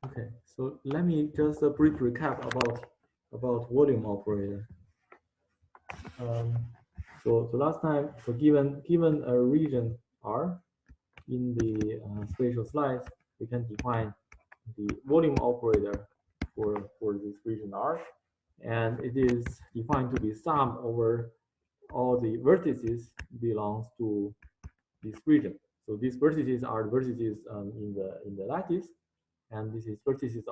Okay, so let me just a brief recap about volume operator. So last time, so given a region R in the spatial slice, we can define the volume operator for this region R, and it is defined to be sum over all the vertices belongs to this region. So these vertices are the vertices in the lattice, and this is vertices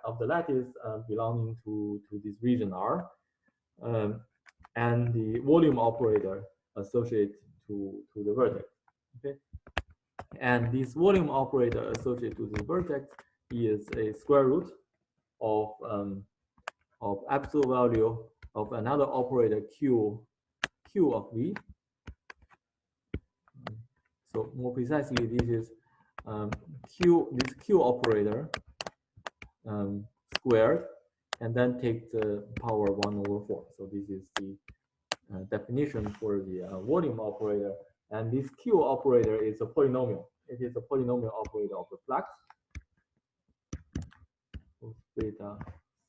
of the lattice belonging to this region R, and the volume operator associated to the vertex. Okay, and this volume operator associated to the vertex is a square root of absolute value of another operator q of v. So more precisely, this is this q operator squared, and then take the power 1/4. So this is the definition for the volume operator. And this q operator is a polynomial. It is a polynomial operator of the flux. So beta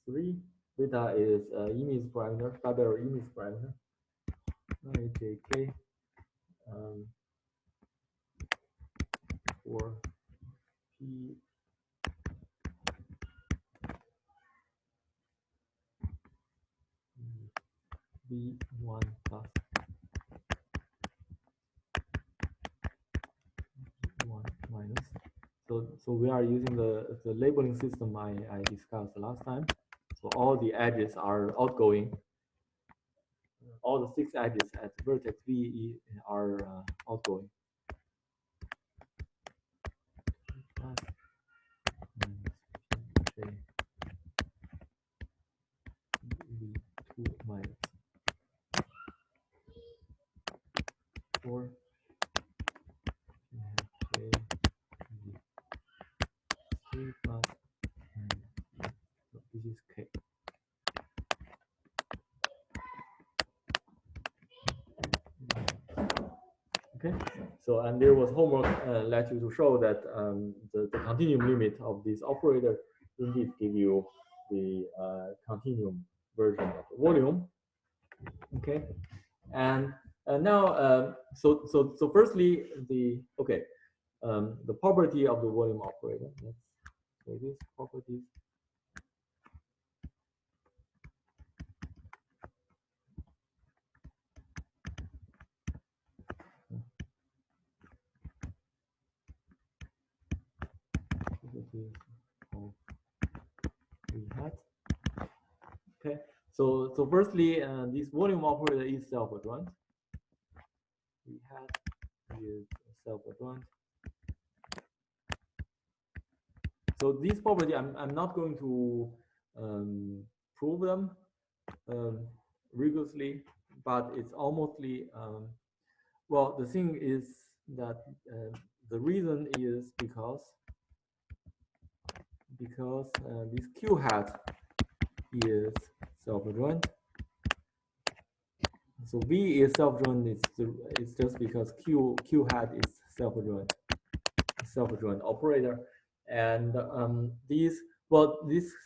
3. Beta is image parameter, Fabero image parameter. JK for P B1 plus B1 minus. So we are using the labeling system I discussed last time. So all the edges are outgoing. All the 6 edges at vertex V are outgoing. V2 minus 4. Plus, this is K. Okay, so and there was homework let you to show that the continuum limit of this operator indeed give you the continuum version of the volume. Okay, and now so firstly the the property of the volume operator. Let's say this properties. We had. Okay, so firstly, this volume operator is self-adjoint. We had is self-adjoint. So these property, I'm not going to prove them rigorously, but it's almostly well. The thing is that the reason is because this Q hat is self-adjoint. So V is self-adjoint. It's just because Q hat is self-adjoint operator, and this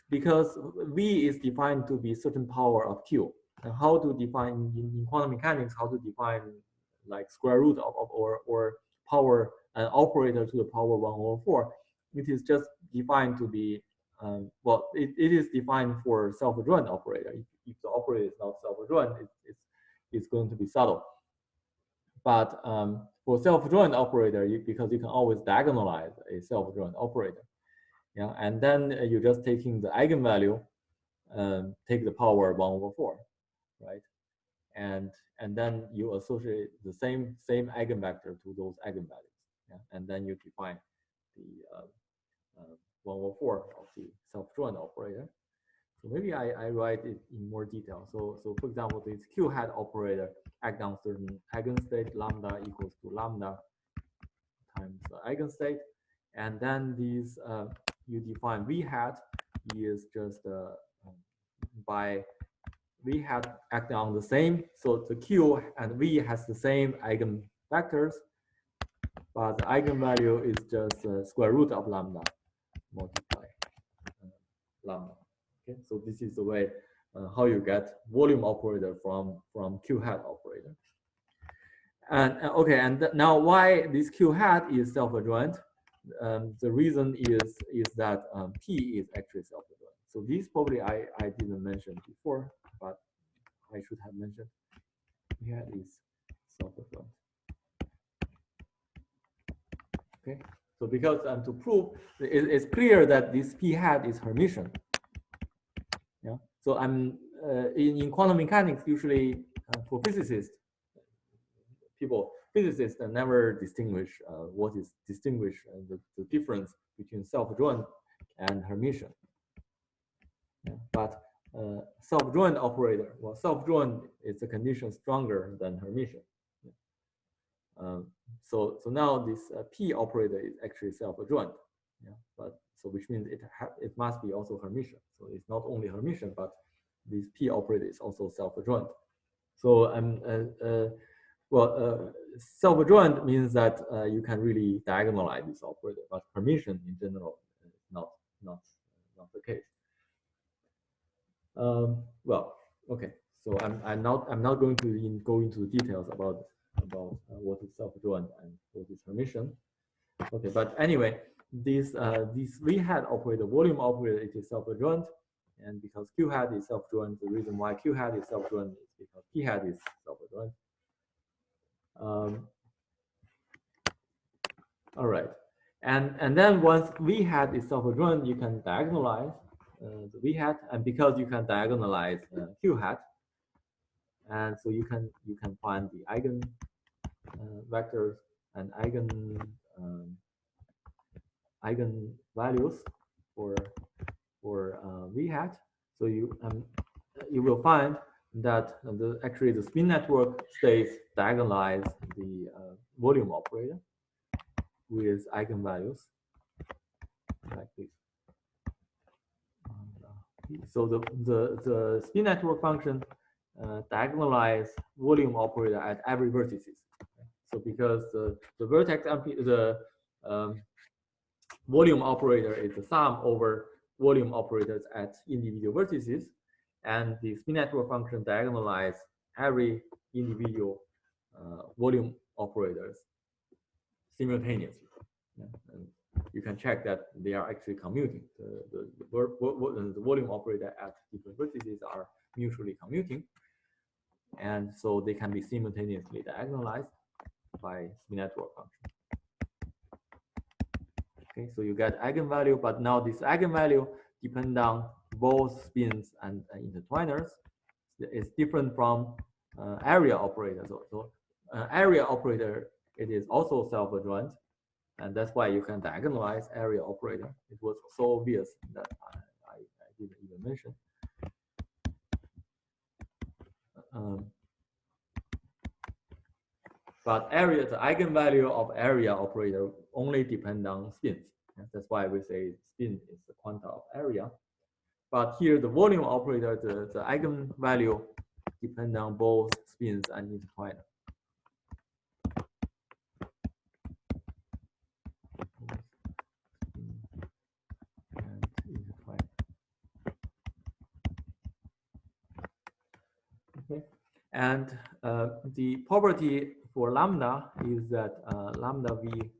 because V is defined to be certain power of Q. And how to define in quantum mechanics? How to define like square root of or power an operator to the power 1/4? It is just defined to be well. It is defined for self-adjoint operator. If the operator is not self-adjoint, it's going to be subtle. But for self-adjoint operator, because you can always diagonalize a self-adjoint operator, yeah, and then you're just taking the eigenvalue, take the power 1/4, right? And then you associate the same eigenvector to those eigenvalues, yeah, and then you define the 1/4 of the self-adjoint operator. So maybe I write it in more detail. So for example, this Q hat operator act on certain eigenstate lambda equals to lambda times the eigenstate, and then these you define V hat is just by V hat acting on the same. So the Q and V has the same eigenvectors, but the eigenvalue is just square root of lambda multiplied lambda. Okay, so this is the way how you get volume operator from Q hat operator. And okay, and now why this Q hat is self-adjoint? The reason is that P is actually self-adjoint. So this probably I didn't mention before, but I should have mentioned. P hat is self-adjoint. Okay, so because to prove it's clear that this P hat is Hermitian. Yeah. So I'm in quantum mechanics usually for physicists never distinguish what is the difference between self-adjoint and Hermitian. Yeah. But self-adjoint operator, well, self-adjoint is a condition stronger than Hermitian. Yeah. So now this P operator is actually self-adjoint. Yeah. But so which means it must be also Hermitian. So it's not only Hermitian, but this P operator is also self-adjoint. So self-adjoint means that you can really diagonalize this operator, but Hermitian in general is not the case. Well, okay. So I'm not going to go into the details about what is self-adjoint and what is Hermitian. Okay, but anyway, this V hat operator, volume operator, it is self-adjoint, and because Q hat is self-adjoint, the reason why Q hat is self-adjoint is because P hat is self-adjoint. All right, and then once V hat is self-adjoint, you can diagonalize the V hat, and because you can diagonalize Q hat, and so you can find the eigen vectors and eigen values for V hat. So you will find that actually the spin network states diagonalize the volume operator with eigenvalues like this. So the spin network function diagonalize volume operator at every vertices. So because the vertex volume operator is the sum over volume operators at individual vertices, and the spin network function diagonalize every individual volume operators simultaneously. Yeah. And you can check that they are actually commuting. The volume operator at different vertices are mutually commuting, and so they can be simultaneously diagonalized by spin network function. Okay, so you get eigenvalue, but now this eigenvalue depends on both spins and intertwiners. It's different from area operator. So area operator, it is also self-adjoint, and that's why you can diagonalize area operator. It was so obvious that I didn't even mention. But the eigenvalue of area operator only depend on spins. That's why we say spin is the quanta of area. But here the volume operator, the eigenvalue depend on both spins and intertwiner. Okay, and the property for lambda is that lambda V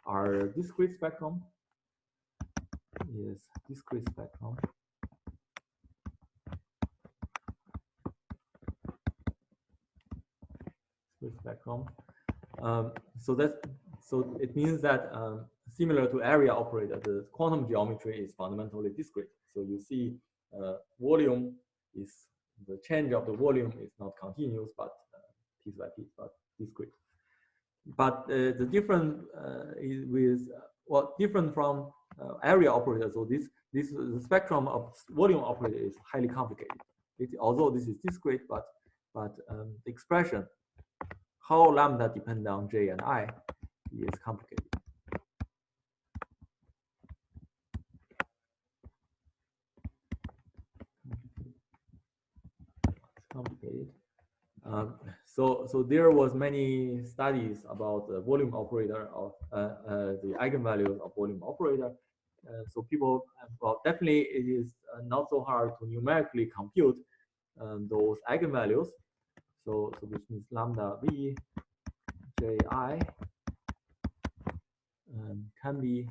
are discrete spectrum. Is discrete spectrum. Spectrum. So it means that similar to area operator, the quantum geometry is fundamentally discrete. So you see, volume is the change of the volume is not continuous, but piece by piece, but discrete. But the difference is with different from area operator. So the spectrum of volume operator is highly complicated. Although this is discrete, but the expression how lambda depend on J and I is complicated. It's complicated. So there was many studies about the volume operator of the eigenvalues of volume operator, So people, well, definitely it is not so hard to numerically compute those eigenvalues. So which means lambda v j I can be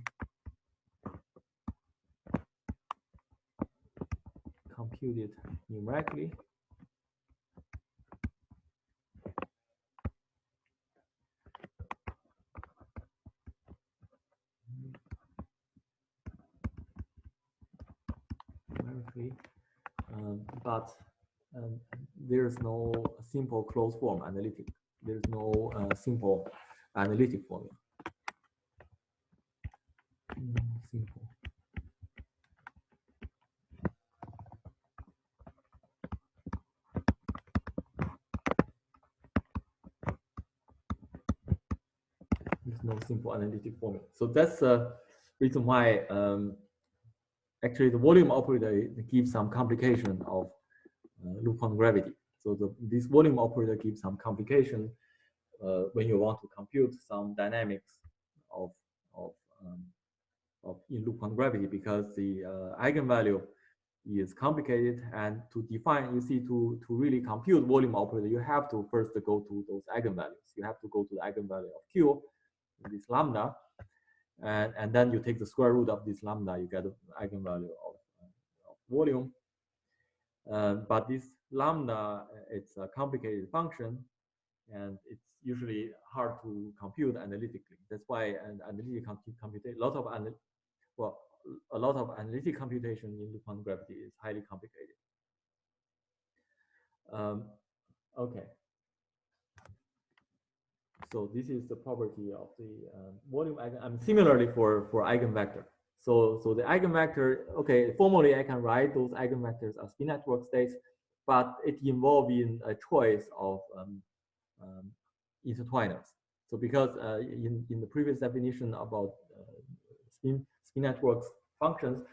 computed numerically. But there's no simple closed form analytic. There's no simple analytic formula. Simple. There's no simple analytic formula. So that's the reason why actually the volume operator gives some complication of loop quantum gravity. So this volume operator gives some complication when you want to compute some dynamics of in loop quantum gravity, because the eigenvalue is complicated, and to define, you see, to really compute volume operator, you have to first go to those eigenvalues. You have to go to the eigenvalue of Q, this lambda, and then you take the square root of this lambda, you get the eigenvalue of volume. But this lambda, it's a complicated function, and it's usually hard to compute analytically. That's why an analytic computation, a lot of analytic computation in loop quantum gravity is highly complicated. Okay. So this is the property of the volume eigen. Similarly for eigenvector. So the eigenvector, okay, formally I can write those eigenvectors as spin network states, but it involves in a choice of intertwiners. So because in the previous definition about spin networks functions,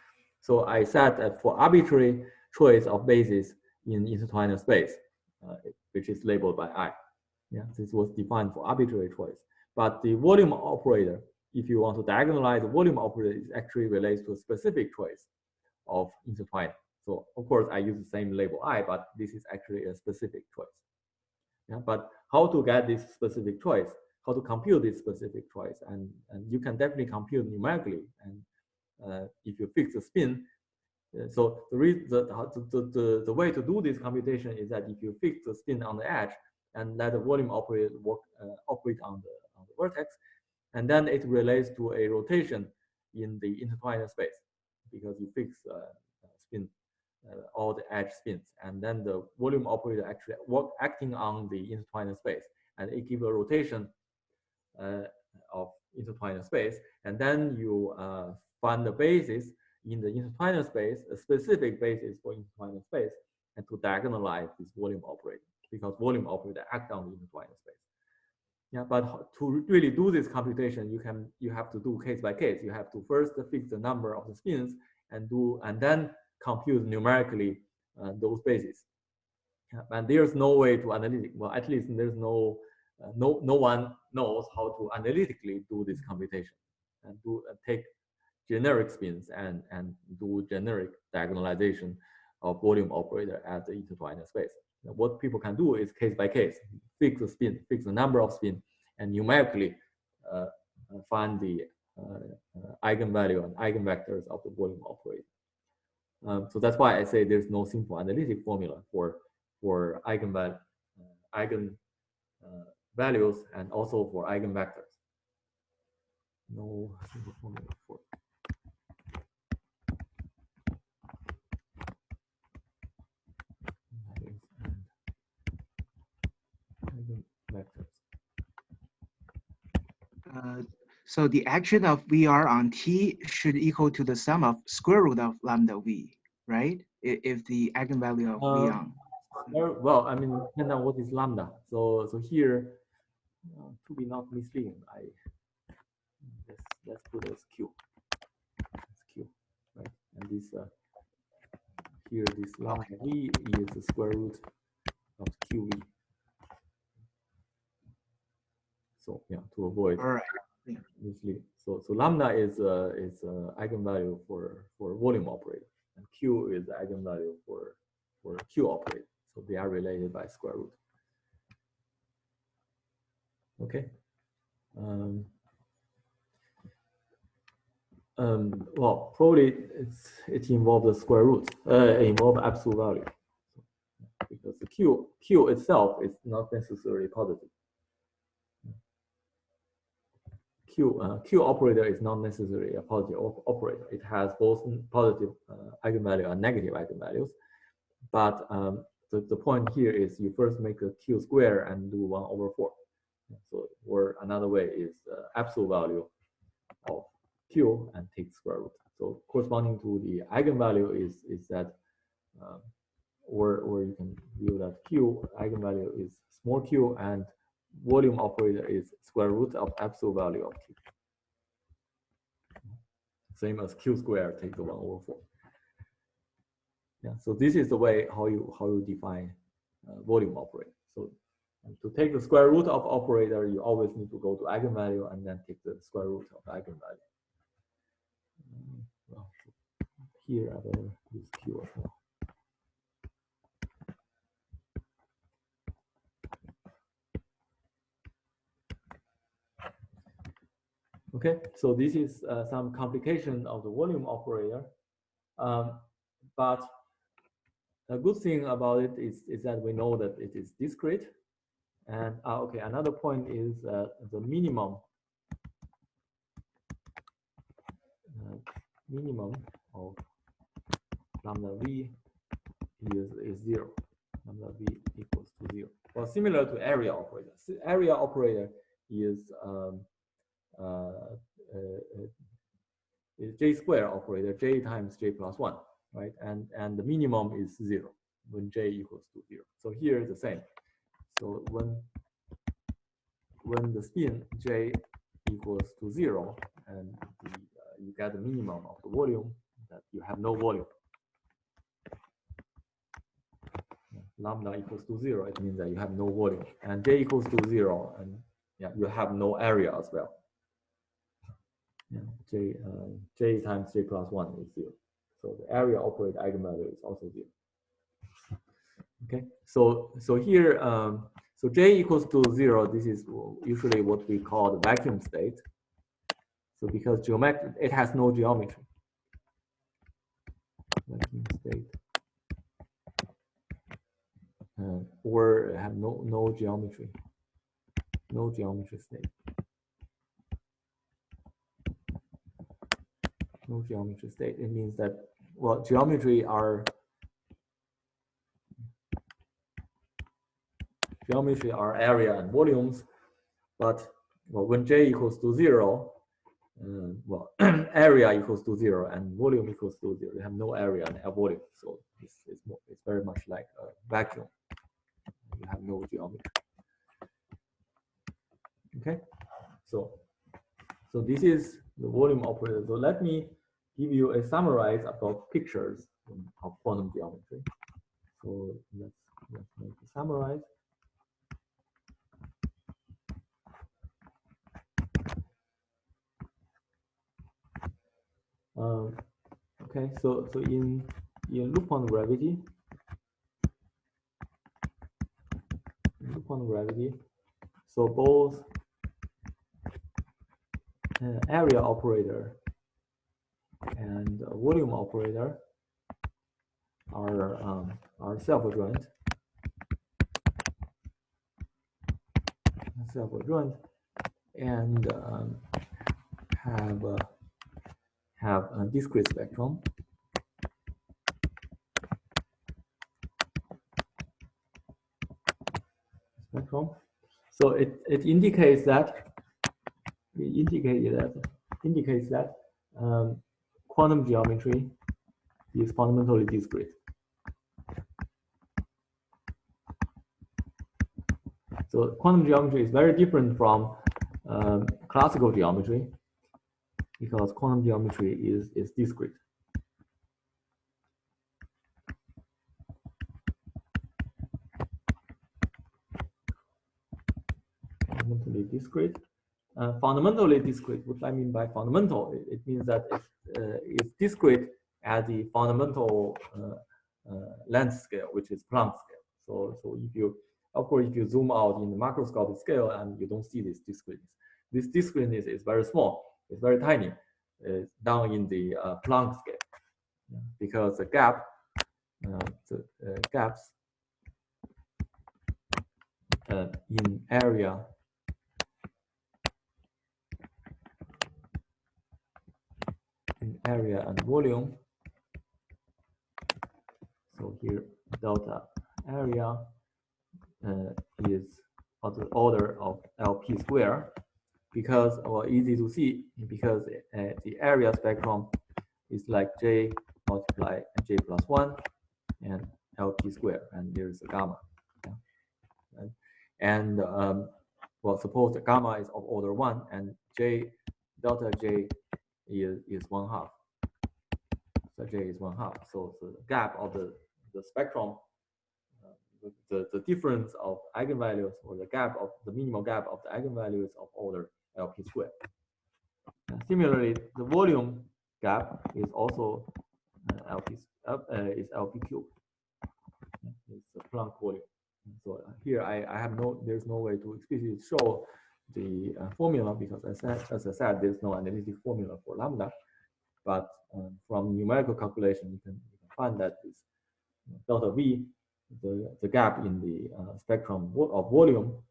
so I said that for arbitrary choice of basis in intertwiner space, which is labeled by I. Yeah, this was defined for arbitrary choice. But the volume operator, if you want to diagonalize the volume operator, it actually relates to a specific choice of intertwiner. So of course I use the same label I, but this is actually a specific choice. Yeah, but how to get this specific choice, how to compute this specific choice, and you can definitely compute numerically. And if you fix the spin, so the way to do this computation is that if you fix the spin on the edge and let the volume operator operate on the vertex, and then it relates to a rotation in the intertwiner space, because you fix spin all the edge spins, and then the volume operator actually acting on the intertwiner space, and it gives a rotation of intertwiner space, and then you find the basis in the intertwiner space, a specific basis for intertwiner space, and to diagonalize this volume operator, because volume operator act on the intertwiner space. Yeah, but to really do this computation, you have to do case by case. You have to first fix the number of the spins and then compute numerically those bases. Yeah, and there's no way to analytic. Well, at least there's no one knows how to analytically do this computation and take generic spins and do generic diagonalization of volume operator at the intertwiner space. Now, what people can do is case by case, fix the spin, fix the number of spin, and numerically find the eigenvalue and eigenvectors of the volume operator. So that's why I say there's no simple analytic formula for eigenvalues and also for eigenvectors. No simple formula for eigenvectors. So the action of VR on T should equal to the sum of square root of lambda V, right? If the eigenvalue of V on. Well, I mean, depend on what is lambda. So here, to be not misleading, let's put as Q. That's Q, right? And this here, this lambda V is the square root of QV. So yeah, to avoid. All right. Yeah. usually. So lambda is eigenvalue for volume operator, and Q is the eigenvalue for Q operator. So they are related by square root. Okay. Well, probably it involves the square root. It involves absolute value, because the Q itself is not necessarily positive. Q operator is not necessarily a positive operator. It has both positive eigenvalue and negative eigenvalues. But the point here is you first make a Q square and do 1/4. So, or another way is absolute value of Q and take square root. So corresponding to the eigenvalue is that, or you can view that Q eigenvalue is small q and volume operator is square root of absolute value of Q. Same as Q squared, take the 1/4. Yeah, so this is the way how you define volume operator. So to take the square root of operator, you always need to go to eigenvalue and then take the square root of eigenvalue. Well, here I will use Q as well. Okay, so this is some complication of the volume operator, but a good thing about it is that we know that it is discrete. And okay, another point is the minimum of lambda v is 0. Lambda v equals to 0. Well, similar to area operator. Area operator is J square operator, J times J plus 1, right? And the minimum is 0 when J equals to 0. So here is the same. So when the spin J equals to 0 and you get the minimum of the volume, that you have no volume. Lambda equals to 0, it means that you have no volume. And J equals to 0, and yeah, you have no area as well. Yeah, J times J plus 1 is 0. So the area operator eigenvalue is also 0. Okay, so here, so J equals to 0, this is usually what we call the vacuum state. So because it has no geometry. Vacuum state. Or have no geometry. No geometry state. No geometry state. It means that, well, geometry are area and volumes, but well, when J equals to 0, well, area equals to 0 and volume equals to 0. You have no area and volume, so it's very much like a vacuum. You have no geometry. Okay, so this is the volume operator. So let me give you a summarize about pictures of quantum geometry. So let's make a summarize. Okay, so in loop quantum gravity, so both area operator and volume operator are self-adjoint. And have a discrete spectrum. So it indicates that quantum geometry is fundamentally discrete. So quantum geometry is very different from classical geometry because quantum geometry is discrete. Fundamentally discrete, Fundamentally discrete. What I mean by fundamental, it means that it's discrete at the fundamental length scale, which is Planck scale. So if you, of course, if you zoom out in the macroscopic scale, and you don't see this discreteness. This discreteness is very small. It's very tiny. It's down in the Planck scale, because the gap, gaps in area and volume. So here delta area is of the order of LP square, because, well, easy to see, because the area spectrum is like J multiply J plus 1 and LP square, and there's a gamma. Yeah. And well, suppose the gamma is of order 1 and delta J is 1/2. So J is 1/2. So the gap of the spectrum, the difference of eigenvalues, or the gap of the minimal gap of the eigenvalues of order LP squared. And similarly, the volume gap is also LP cubed. It's a Planck volume. So here I have there's no way to explicitly show the formula, because as I said, there's no analytic formula for lambda. But from numerical calculation, you can find that this delta V, the gap in the spectrum of volume,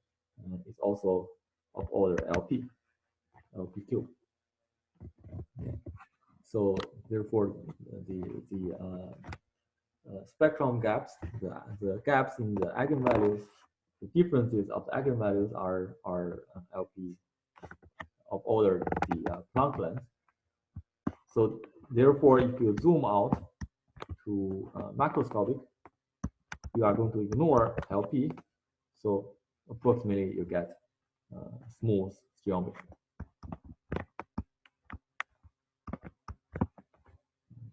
is also of order LP cubed. Okay. So therefore, the spectrum gaps, the gaps in the eigenvalues, the differences of the eigenvalues are LP of order the Planck length. So therefore, if you zoom out to macroscopic, you are going to ignore LP. So approximately you get smooth geometry.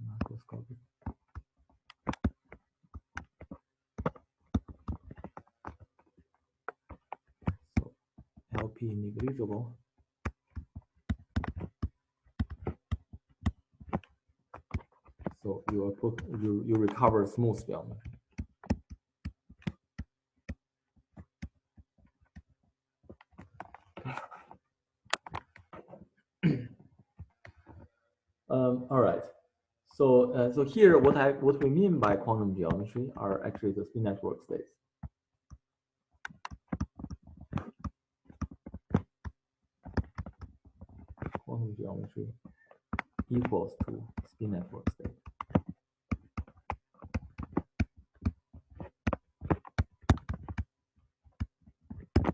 Macroscopic. So LP negligible. So you recover smooth geometry. All right. So here, what we mean by quantum geometry are actually the spin network states. Quantum geometry equals to spin network state.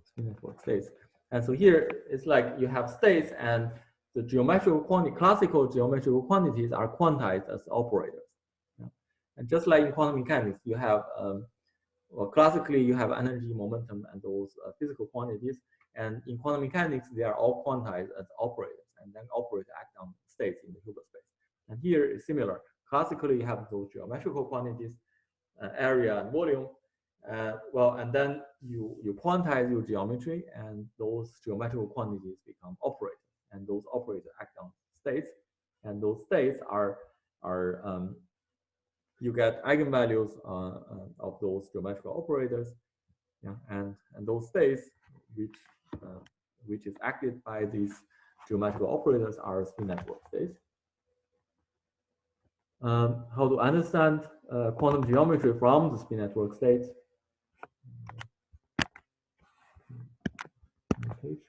Spin network states. And so here it's like you have states, and the geometrical quantity, classical geometrical quantities are quantized as operators. Yeah. And just like in quantum mechanics, you have, well, classically you have energy, momentum, and those physical quantities. And in quantum mechanics, they are all quantized as operators, and then operators act on states in the Hilbert space. And here is similar. Classically, you have those geometrical quantities, area and volume. Well, and then you quantize your geometry, and those geometrical quantities become operators. And those operators act on states, and those states are you get eigenvalues of those geometrical operators, yeah, and those states which is acted by these geometrical operators are spin network states. How to understand quantum geometry from the spin network states? Page.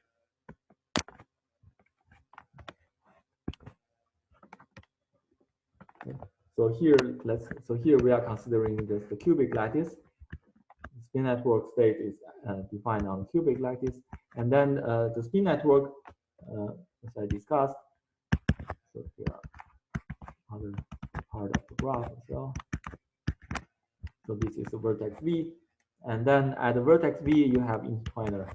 So here we are considering just the cubic lattice. The spin network state is defined on cubic lattice, and then the spin network, as I discussed. So here are other part of the graph as well. So this is the vertex V, and then at the vertex V you have intertwiner.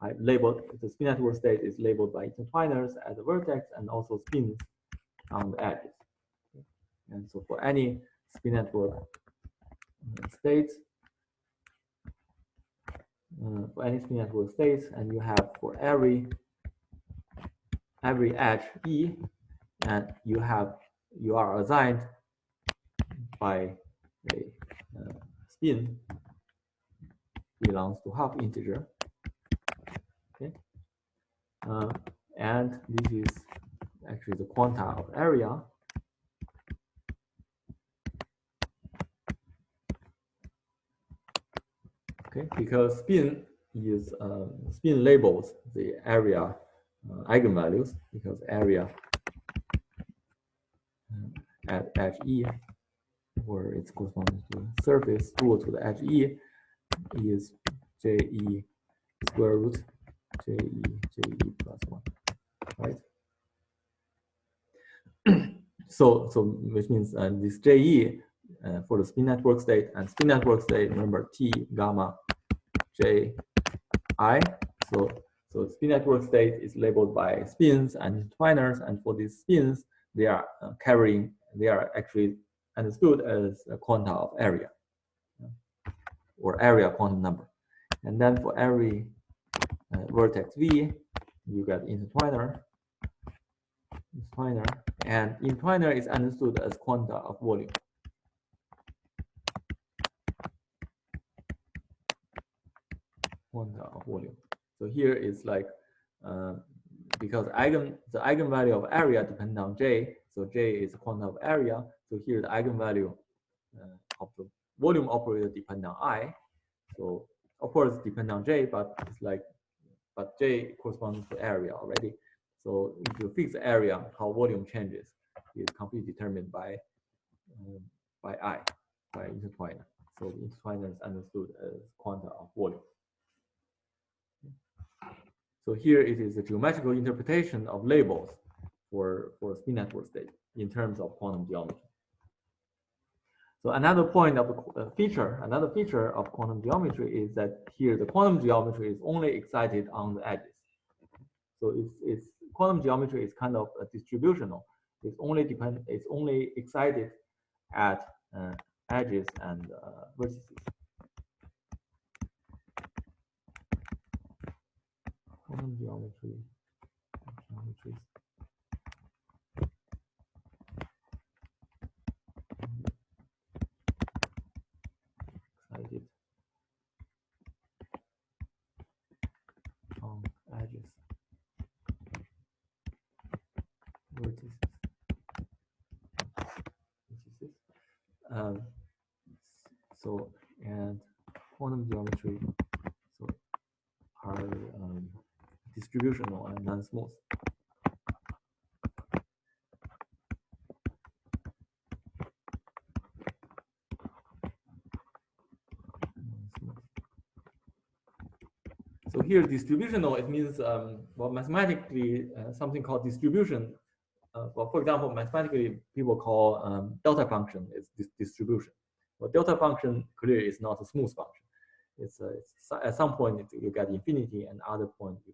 I labeled the spin network state is labeled by intertwiners at the vertex, and also spins on the edges. And so for any spin network states, and you have for every every edge E, and you are assigned by a spin belongs to half integer. Okay, and this is actually the quanta of area. Okay, because spin labels the area eigenvalues, because area at edge E, where it's corresponding to the surface rule to the edge E, is JE square root JE plus 1, right? So which means this JE for the spin network state, and spin network state, remember T gamma J I. So spin network state is labeled by spins and intertwiners, and for these spins, they are actually understood as a quanta of area, or area quantum number. And then for every vertex V, you get intertwiner, and intertwiner is understood as quanta of volume. Quanta of volume. So here is like because the eigenvalue of area depends on J, so J is quanta of area. So here the eigenvalue of the volume operator depends on I. So of course it depends on J, but it's like, but J corresponds to area already. So if you fix the area, how volume changes is completely determined by I, by intertwiner. So intertwiner is understood as quanta of volume. So here it is a geometrical interpretation of labels for spin network state in terms of quantum geometry. So another point of the another feature of quantum geometry is that here the quantum geometry is only excited on the edges. So it's quantum geometry is kind of distributional. It's only excited at edges and vertices. Quantum geometry. Excited on edges, vertices. So and quantum geometry so are distributional and non-smooth. So here distributional, it means well, mathematically something called distribution. Well, for example, mathematically people call delta function is distribution. Well, delta function clearly is not a smooth function. It's at some point you get infinity, and other point you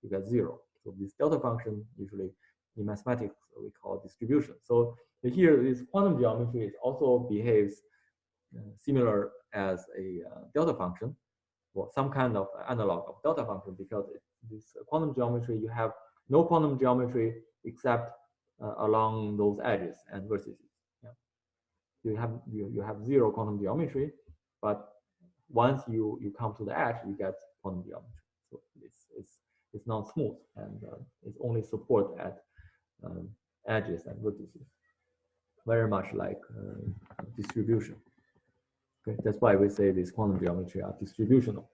get zero. So this delta function usually in mathematics we call distribution. So here this quantum geometry also behaves similar as a delta function, or some kind of analog of delta function, because this quantum geometry, you have no quantum geometry except along those edges and vertices. Yeah. You have zero quantum geometry, but once you come to the edge, you get quantum geometry. So it's not smooth, and it's only support at edges and vertices, very much like distribution. Okay, that's why we say these quantum geometry are distributional.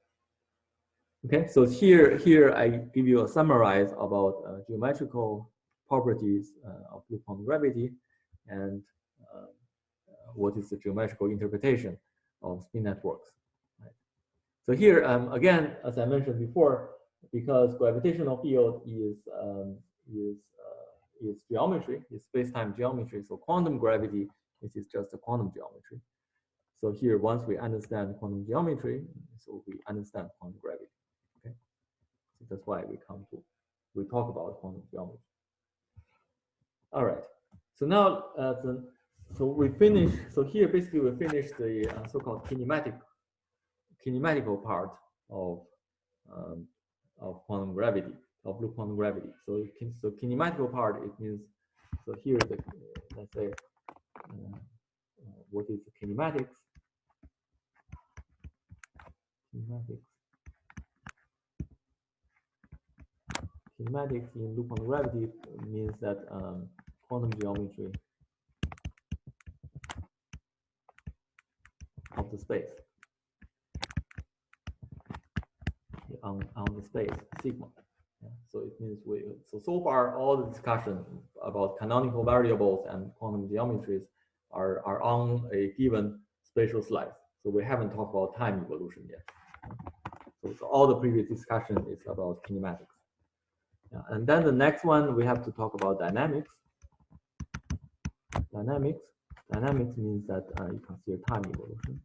Okay, so here I give you a summarize about geometrical properties of fluid quantum gravity, and what is the geometrical interpretation of spin networks. Right? So here again, as I mentioned before, because gravitational field is geometry, is space-time geometry. So quantum gravity, which is just a quantum geometry. So here, once we understand quantum geometry, so we understand quantum gravity. Okay, so that's why we talk about quantum geometry. All right. So now, so we finish. So here, basically, we finish the so-called kinematical part of quantum gravity. of loop quantum gravity. So so kinematical part, it means, so here the let's say what is the kinematics? Kinematics in loop quantum gravity means that quantum geometry of the space on the space sigma. Yeah, so it means so far all the discussion about canonical variables and quantum geometries are on a given spatial slice. So we haven't talked about time evolution yet. So all the previous discussion is about kinematics. Yeah, and then the next one we have to talk about dynamics. Dynamics means that you consider time evolution.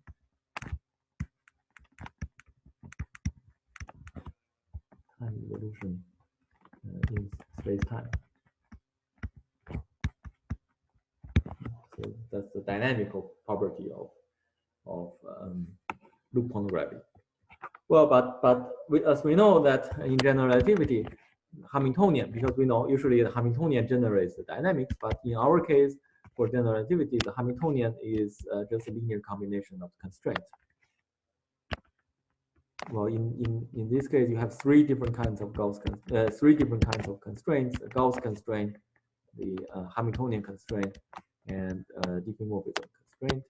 Time evolution in space-time. So that's the dynamical property of loop quantum gravity. Well, but as we know that in general relativity, Hamiltonian, because we know usually the Hamiltonian generates the dynamics, but in our case, for general relativity, the Hamiltonian is just a linear combination of constraints. Well, in this case, you have three different kinds of constraints: the Gauss constraint, the Hamiltonian constraint, and diffeomorphism constraint.